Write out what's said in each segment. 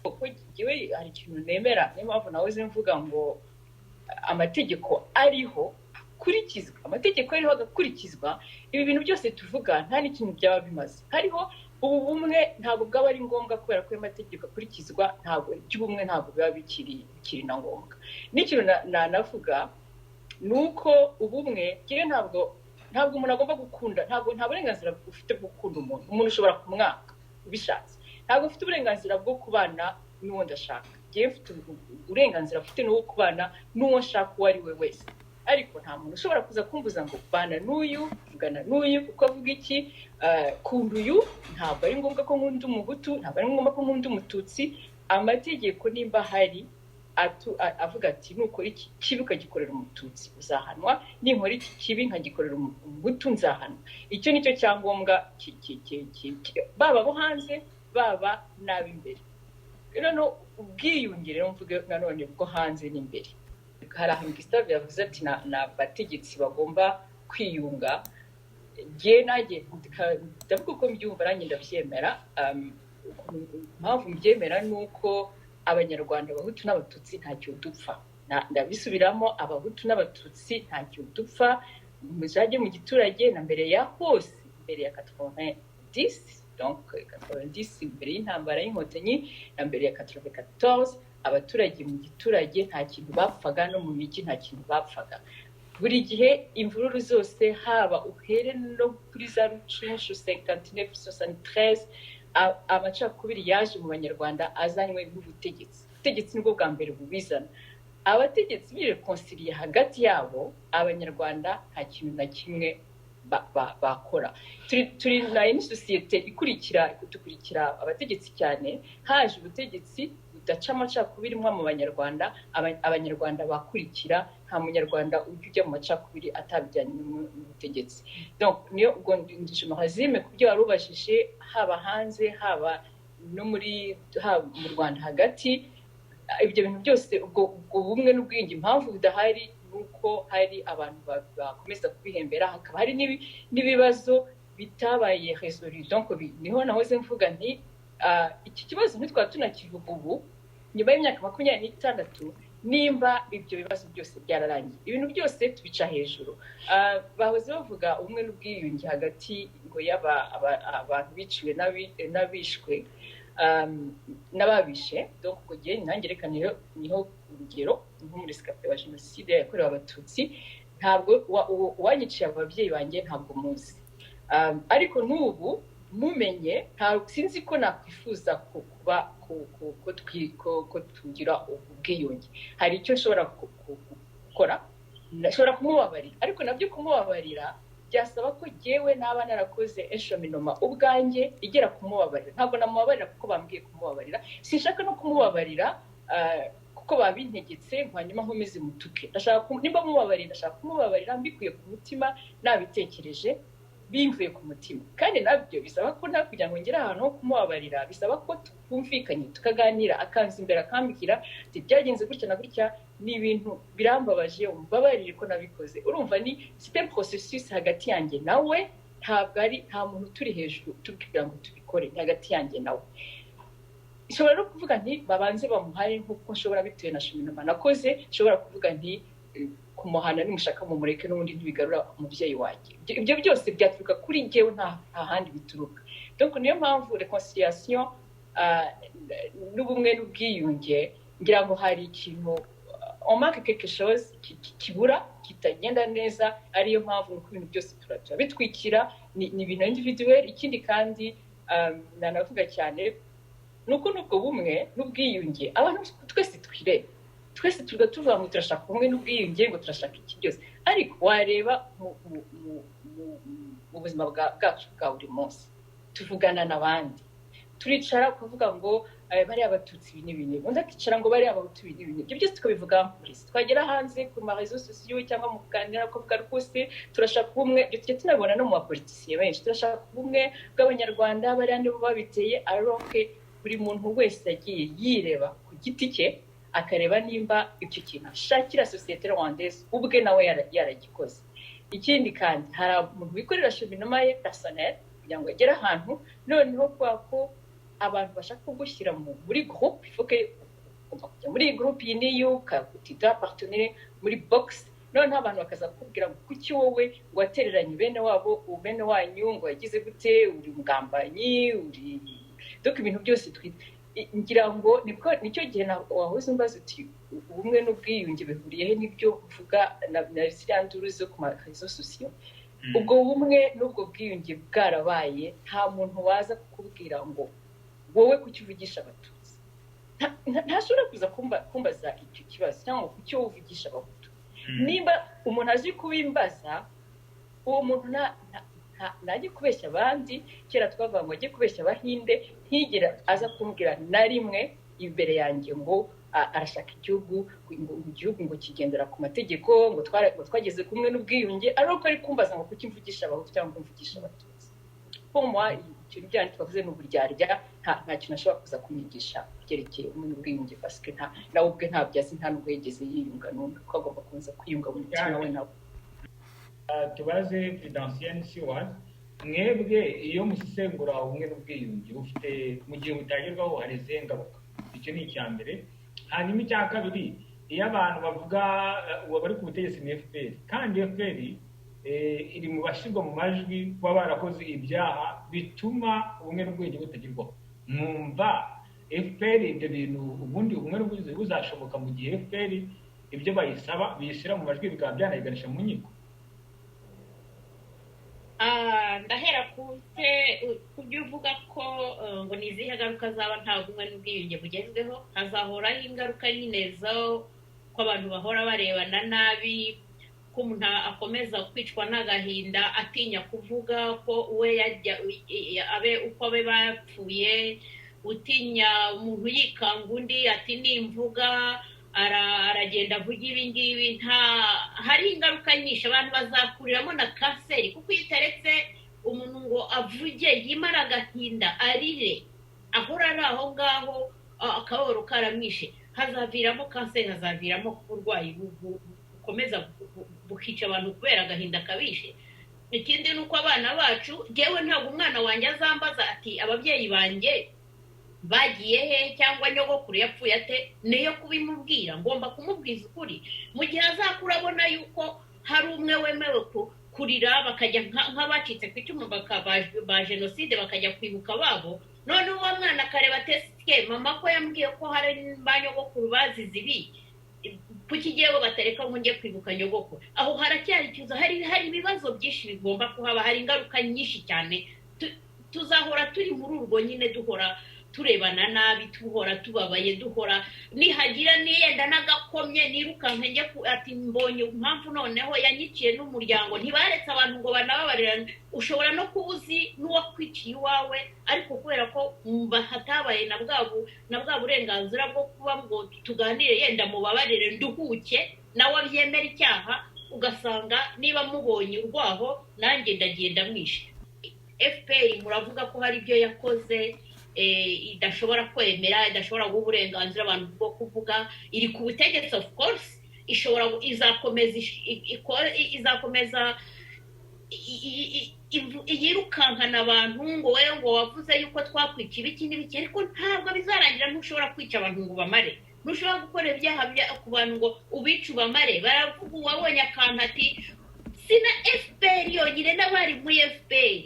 kuko giwe hari ikintu nemera niyo mpamvu nawe mvuga ngo amategeko ariho akurikizwa, amategeko ariho agakurikizwa, ibi bintu byose tuvuga nta n'ikintu byaba bimaze. Hariho ubu bumwe ntabwo bwaba ari ngombwa kubera ko amategeko akurikizwa, ntabwo by'ubumwe ntabwo biba bikiri na ngombwa. N'ikintu navuga nuko ubumwe giye ntabwo umuntu agomba gukunda, nta burenganzira ufite bwo gukunda umuntu ushobora kumwaka ubishatse, ntabwo ufite uburenganzira bwo kubana n'uwo ndashaka, giye mfite uburenganzira ufite n'uwo kubana n'uwo nshaka uwo ari we wese, ariko nta muntu ushobora kuza kumbuza ngo bana n'uyu vugana n'uyu kuko avuga iki, kunda uyu, ntabwo ari ngombwa ko nkunda umuhutu, ntabwo ari ngombwa ko nkunda umututsi. Amategeko nimba hari avuga ati nukora iki kibi ukagikorera umututsi uzahanwa, ninkora iki kibi nkagikorera umuhutu nzahanwa. Icyo nicyo cyangombwa baba bo hanze baba n'ab'imbere. Rero ubwiyunge rero mvuge nanone bwo hanze n'imbere. Hari ahantu Gustave yavuze ati n'abategetsi bagomba kwiyunga, ngiye nanjye ndavuga uko mbyumva nanjye ndabyemera. Impamvu mbyemera ni uko abanyarwanda abahutu n'abatutsi ntacyo dupfa, ndabisubiramo, abahutu n'abatutsi ntacyo dupfa. Muzajye mu giturage na mbere ya hose, mbere ya 90 donc 90 mbere y'intambara y'inkotanyi na mbere ya 94 abaturage mu giturage nta kintu bapfaga, no mu migi nta kintu bapfaga. Buri gihe imvururu zose haba uhere no kuri za Rucunshu 59 73 amacakubiri yaje mu banyarwanda azanywe n'ubutegetsi. Ubutegetsi nibwo bwa mbere bubizana. Abategetsi bireconciliye hagati yabo, abanyarwanda nta kintu na kimwe bakora. Turi na sosiyete dukurikira abategetsi cyane. Haje ubutegetsi budaca amacakubiri mu banyarwanda, abanyarwanda bakurikira, nta munyarwanda ujya mu macakubiri atabijyanye n'ubutegetsi. Donc niyo ubwo ndije mahazime kubyo warubashije, haba hanze haba no mu Rwanda hagati, ibyo bintu byose ubwo bumwe n'ubwiyunge impamvu budahari nuko hari abantu bakomeza kubihembera, hakaba hari n'ibibazo bitabaye résolu. Donc niho nahoze mvuga nti iki kibazo ntitwa tunakivuga ubu nyuma y'imyaka 26 nimba ibyo bibazo byose byararangiye, ibintu byose tubica hejuru. Bahoze bavuga ubumwe n'ubwiyunge hagati ngo abantu biciwe n'abishwe n'ababishe. Donc kugiye nangerekane niho urugero nko muri scape wa jenoside yakorewe abatutsi, ntabwo wanyiciye ababyeyi banjye ntabwo muzi, ariko n'ubu mumenye sinzi ko nakwifuza kuba ko tugira ubwiyunge. Hari icyo nshobora gukora, nshobora kumubabarira, ariko nabyo kumubabarira byasaba ko jyewe naba narakoze eshominoma ubwanjye igera kumubabarira. Ntabwo namubabarira kuko bambwiye kumubabarira, sinshaka no kumubabarira kuko babintegetse hanyuma nkomeze mutuke. Ndashaka nimba mubabarira, ndashaka kumubabarira mbikuye ku mutima, nabitekereje bimvuye ku mutima. Kandi nabyo bisaba ko kugira ngo ngere ahantu ho kumubabarira, bisaba ko twumvikanye tukaganira, akanza imbere akambikira ati byagenze gutya na gutya, ni ibintu birambabaje, umbabarire ko nabikoze. Urumva ni system processus hagati yanjye nawe, nta muntu turi hejuru tubwira ngo tubikore hagati yanjye nawe. Nshobora no kuvuga nti babanze bamuhare nk'uko nshobora bitewe na shominoma nakoze, nshobora kuvuga nti kumuhana nimushaka mu mureke n'ubundi ntibigarura umubyeyi wanjye. Ibyo byose byaturuka kuri jyewe, nta handi bituruka. Donc niyo mpamvu reconciliation n'ubumwe n'ubwiyunge ngira ngo hari ikintu on manque quelque chose kibura, kitagenda neza. Ariyo mpamvu nuko ibintu byose turabitwikira, ni ibintu individuel. Ikindi kandi nanavuga cyane nuko nubwo bumwe n'ubwiyunge abantu twese twese tuvuga ngo turashaka ubumwe n'ubwiyunge, ngo turashaka iki byose, ariko wareba mu buzima bwacu bwa buri munsi tuvugana n'abandi, turicara kuvuga ngo bari abatutsi ibi n'ibintu, undi akicara ngo bari abahutu ibi n'ibintu. Ibyo byose tukabivuga muri twagera hanze ku ma réseaux sociaux cyangwa mu kuganira ko bwa rwose turashaka ubumwe. Ibyo tujye tunabona no mu bapolitisiye benshi, turashaka ubumwe bw'abanyarwanda, bari andi bo babiteye. Alors que buri muntu wese yagiye yireba ku giti cye, akareba nimba icyo kintu ashakira sosiyete rwandaise ubwe nawe yaragikoze. Ikindi kandi hari umuntu wikorera shominoma ye personnel kugira ngo agere ahantu, noneho kwa ko abantu bashaka kugushyira muri groupe ifoke muri groupe yiniyo ukutida partenaire muri box noneho abantu bakaza kukubwira ngo kuki wowe watereranye bene wabo bene wanyu ngo yagize gute uri mugambanyi uri donc ibintu byose ngira ngo nicyo gihe wahoze umbaza uti ubumwe n'ubwiyunge bihuriye he n'ibyo mvuga na ziriya nduru zo ku marezo sosiyo ubwo bumwe n'ubwo bwiyunge bwarabaye nta muntu waza kukubwira ngo wowe kuki uvugisha abatutsi ntashobora kuza kumbaza icyo kibazo cyangwa kuki wowe uvugisha abahutu nimba umuntu azi kubimbaza uwo muntu najye kubeshya abandi kera twavuga ngo ajye kubeshya abahinde ntigera aza kumbwira na rimwe imbere yanjye ngo arashaka igihugu ngo kigendera ku mategeko ngo twageze kumwe n'ubwiyunge ariko ari kumbaza ngo kuki mvugisha abahutu cyangwa mvugisha abatutsi pomwa ikintu byane twavuze n'uburyarya nta kintu ashobora kuza kunyigisha byerekeye umwe n'ubwiyunge parce que nawe ubwe ntabyo azi nta nubwo yigeze yiyunga n'undi ko agomba kuza kwiyunga mu mutima we nawe tubaze Prudentienne Siward mwebwe iyo musesengura ubumwe n'ubwiyunge bufite mu gihe butagerwaho hari izihe ngaruka icyo ni icya mbere hanyuma icya kabiri iyo abantu bavuga bari ku butegetsi ni FPR kandi FPR iri mu bashyirwa mu majwi kuba barakoze ibyaha bituma ubumwe n'ubwiyunge butagerwaho mwumva FPR ibyo bintu ubundi ubumwe n'ubwiyunge buzashoboka mu gihe FPR ibyo bayisaba biyishyira mu majwi bikaba byanayiganisha mu nkiko ndahera kubyo uvuga ko ngo ni izihe ngaruka zaba nta bumwe n'ubwiyunge bugezweho hazahoraho ingaruka nyine zo ko abantu bahora barebana nabi ko umuntu akomeza kwicwa n'agahinda atinya kuvuga ko we uko abe bapfuye utinya umuntu yikanga undi ati nimvuga aragenda avuga ibi ngibi hari ingaruka nyinshi abantu bazakuriramo na kanseri kuko iyo utaretse umuntu ngo avuge yimara agahinda arire ahora ari aho ngaho akababaro karamwishe hazaviramo kanseri hazaviramo uburwayi bukomeza bukica abantu kubera agahinda kabishe ikindi ni uko abana bacu ngewe ntabwo umwana wanjye azambaza ati ababyeyi banjye bagiye he cyangwa nyogokuru yapfuye ate niyo kubimubwira ngomba kumubwiza ukuri mu gihe azakura abona yuko hari umwe wemewe kurira bakajya nk'abacitse ku icumu ba jenoside bakajya kwibuka babo none uwo mwana akareba tesike mama ko yambwiye ko hari ba nyogokuru bazize ibi ku kigeho batareka ngo njye kwibuka nyogokuru aho haracyari ikibazo hari ibibazo byinshi bigomba kuhaba hari ingaruka nyinshi cyane tuzahora turi muri urwo nyine duhora turebana nabi tuhora tubabaye duhora nihagira niyenda nagakomye nirukanke njye ati mbonye impamvu noneho yanyiciye n'umuryango ntibaretse abantu ngo banababarira ushobora no kubuzi n'uwakwiciye iwawe ariko kubera ko hatabaye na bwa burenganzira bwo kuba ngo tuganire yenda mubabarire nduhuke nawe abyemera icyaha ugasanga niba mubonye urwaho nanjye ndagenda mwishe FPR muravuga ko hari ibyo yakoze idashobora kwemera idashobora guha uburenganzira abantu bwo kuvuga iri ku butegetsi of course izakomeza yirukankana abantu ngo wewe ngo wavuze yuko twakwica ibiki n'ibiki ariko ntabwo bizarangira ntushobora kwica abantu ngo bamare ntushobora gukora ibyaha ku bantu ngo ubice ubamare baravuga uwabonye akantu ati sina FPR yonyine n'abari muri FPR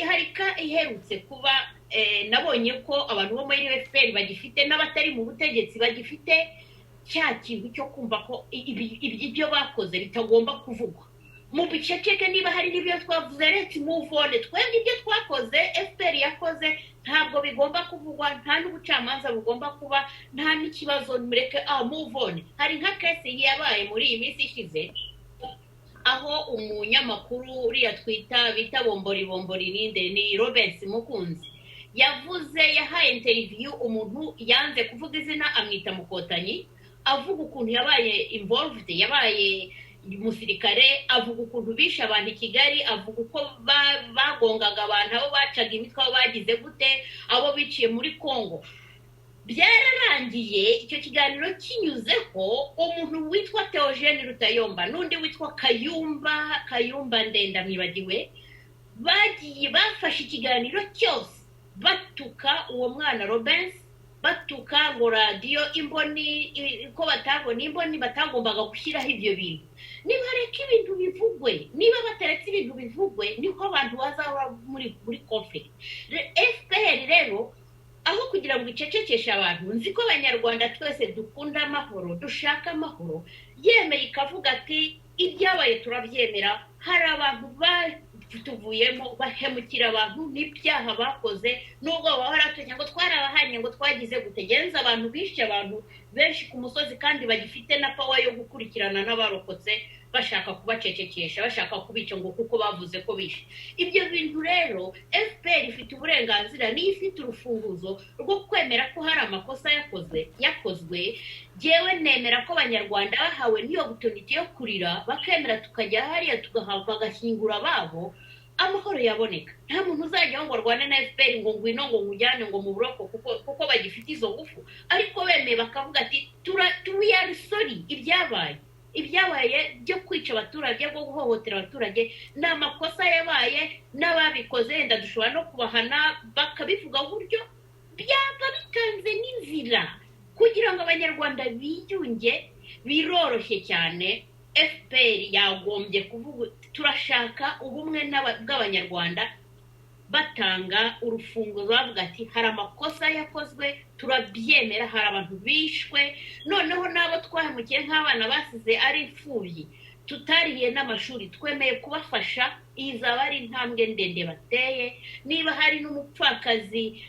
hari ka iherutse kuba nabonye ko abantu bo muri FPR bagifite n'abatari mu butegetsi bagifite cya kintu cyo kumva ko ibyo bakoze bitagomba kuvugwa mu biceceke niba hari n'ibyo twavuze let's move on twebwe ibyo twakoze FPR yakoze ntabwo bigomba kuvugwa nta n'ubucamanza bugomba kuba nta n'ikibazo mureke move on hari nka case yabaye muri iyi minsi ishize aho umunyamakuru uriya bita bombori ninde ni Robert Mukunzi yahaye interview umuntu yanze kuvuga izina amwita Mukotanyi avuga ukuntu yabaye involved yabaye umusirikare avuga ukuntu bisha abantu i Kigali avuga uko bagongaga abantu abo bacaga imitwe abo bagize gute abo biciye muri Congo byararangiye icyo kiganiro kinyuzeho umuntu witwa Theogene Rutayomba n'undi witwa Kayumba ndenda mwibagiwe bagiye bafashe ikiganiro cyose batuka uwo mwana Robens, batuka ngo radiyo imboni ko batabona imboni batagombaga gushyiraho ibyo bintu. Niba reka ibintu bivugwe, niba bateretse ibintu bivugwe, niho abantu bazaba muri conflict. FPR rero aho kugira ngo icecekeshe abantu, nzi ko abanyarwanda twese dukunda amahoro, dushaka amahoro, yemeye ikavuga ati ibyabaye turabyemera, hari abantu tuvuyemo bahemukira abantu n'ibyaha bakoze, nubwo baharatunya ngo twarabahanye ngo twagize gutegereza abantu bishe abantu benshi ku musozi kandi bagifite na power yo gukurikirana n'abarokotse bashaka kubacecekesha, bashaka kubica ngo kuko bavuze ko bishe. Ibyo bintu rero FPR ifite uburenganzira, ni ifite urufunguzo rwo kwemera ko hari amakosa yakozwe. Jewe nemera ko abanyarwanda bahawe niyo opportunity yo kurira, bakemera tukajya hariya tugahabwa agashyingura babo, amahoro yaboneka. Nta muntu uzajya ngo rwane na FPR ngo ngwino ngo ngujyane ngo mu buroko kuko bagifite izo ngufu, ariko bemeye bakavuga ati we are sorry, ibyabaye byo kwica abaturage, bwo guhohotera abaturage, n'amakosa yabaye n'ababikoze, wenda dushobora no kubahana bakabivuga uburyo byaba bitanze n'inzira kugira ngo abanyarwanda biyunge. Biroroshye cyane. FPR yagombye kuvuga turashaka ubumwe bw'abanyarwanda, batanga urufunguzo bavuga ati hari amakosa yakozwe turabyemera, hari abantu bishwe, noneho nabo twahemukiye nk'abana basize ari imfubyi tutariye n'amashuri, twemeye kubafasha. Izaba ari intambwe ndende bateye. Niba hari n'umupfakazi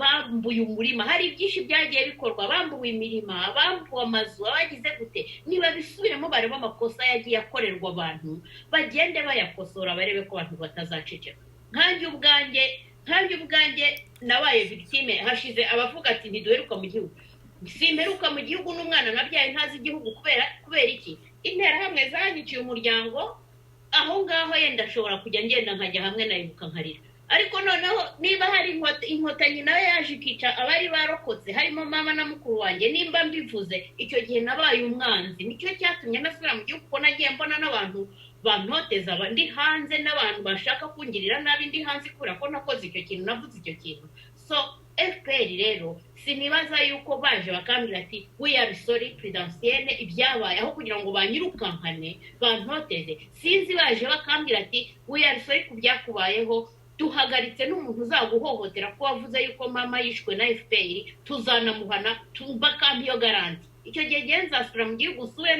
bambuye umurima, hari byinshi byagiye bikorwa, bambuye imirima, bambuye amazu, abagize gute, niba bisubiremo bareba amakosa yagiye akorerwa abantu, bagende bayakosora barebe ko abantu batazaceceka. Nkanjye ubwanjye nabaye victime. Hashize abavuga ati ntiduheruka mu gihugu. Simperuka mu gihugu n'umwana nabyaye ntazi igihugu kubera iki? Interahamwe zanyiciye umuryango. Aho ngaho yenda ashobora kujya ngenda nkajya hamwe nayibuka nkarira. Ariko noneho niba hari inkotanyi nawe yaje ikica abari barokotse, harimo mama na mukuru wanjye, nimba mbivuze icyo gihe nabaye umwanzi. Nicyo cyatumye nasubira mu gihugu, ko nagiye mbona n'abantu bantoteza, ndi hanze, n'abantu bashaka kungirira nabi ndi hanze kubera ko nakoze icyo kintu, navuze icyo kintu. So FPR rero sinibaza yuko baje bakambira ati we are sorry Prudentienne, ibyabaye aho kugira ngo banyirukankane bantoteze, sinzi baje bakambira ati we are sorry kubyakubayeho, duhagaritse n'umuntu uzaguhohotera ko wavuze yuko mama yishwe na FPR, tuzanamuhana bakampa iyo garanti. Icyo gihe genzasubira mu gihugu usure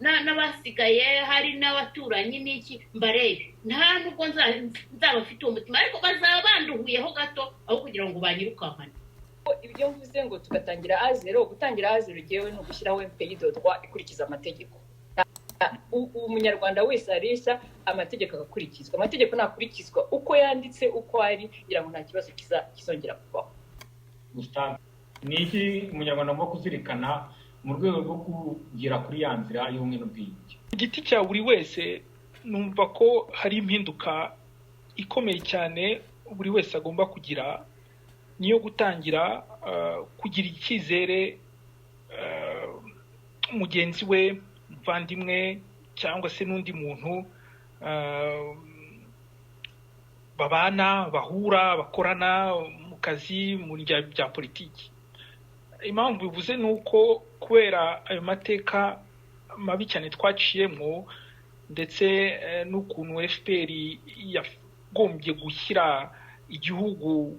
n'abasigaye, hari n'abaturanyi n'iki mbarebe, nta nubwo nzaba mfite uwo mutima, ariko bazaba banduhuyeho gato aho kugira ngo banyirukankane. Ibyo mvuze ngo tugatangira A0, gutangira A0 jewe no gushyiraho MPI.rwa ikurikiza amategeko. Umunyarwanda wese aresha amategeko agakurikizwa. Amategeko nakurikizwa uko yanditse, uko ari, kugira ngo nta kibazo kizongera kubaho. Gustave, ni iki umunyarwanda agomba kuzirikana mu rwego rwo kugera kuri ya nzira y'ubumwe n'ubwiyunge? Igiti cya buri wese numva ko hari impinduka ikomeye cyane buri wese agomba kugira, niyo gutangira kugira icyizere mugenzi we, muvandimwe cyangwa se n'undi muntu babana, bahura, bakorana mu kazi, mu bya politiki. Impamvu bivuze nuko kubera ayo mateka mabi cyane twaciyemo, ndetse n'ukuntu FPR yagombye gushyira igihugu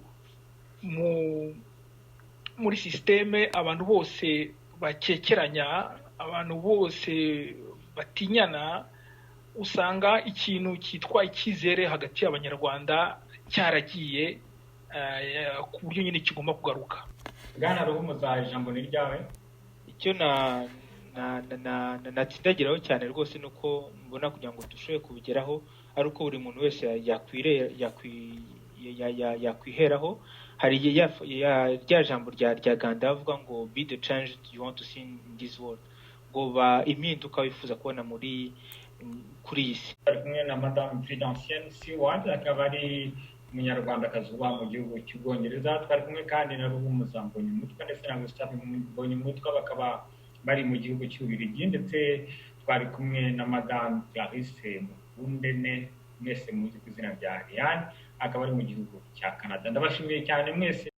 muri systeme abantu bose bakekeranya, abantu bose batinyana, usanga ikintu cyitwa icyizere hagati y'abanyarwanda cyaragiye ku buryo nyine kigomba kugaruka. Bwana Ruhumuza, ijambo ni ryawe. Icyo natsindagiraho cyane rwose nuko mbona kugira ngo dushoboye kubigeraho ari uko buri muntu wese yakwiheraho. Hari rya jambo rya Gandhi avuga ngo be the change you want to see in this world, ngo impinduka wifuza kubona kuri iyi si. Ari kumwe na Madame Prudentienne Seward, akaba ari umunyarwandakazi uba mu gihugu cy'Ubwongereza. Twari kumwe kandi na Ruhumuza Mbonyumutwa ndetse na Gustave Mbonyumutwa, bakaba bari mu gihugu cy'Ububiligi, ndetse twari kumwe na Madame Clarisse Mukundene, mwese muzi ku izina rya Ariane. akaba ari mu gihugu cya Canada. Ndabashimiye cyane mwese.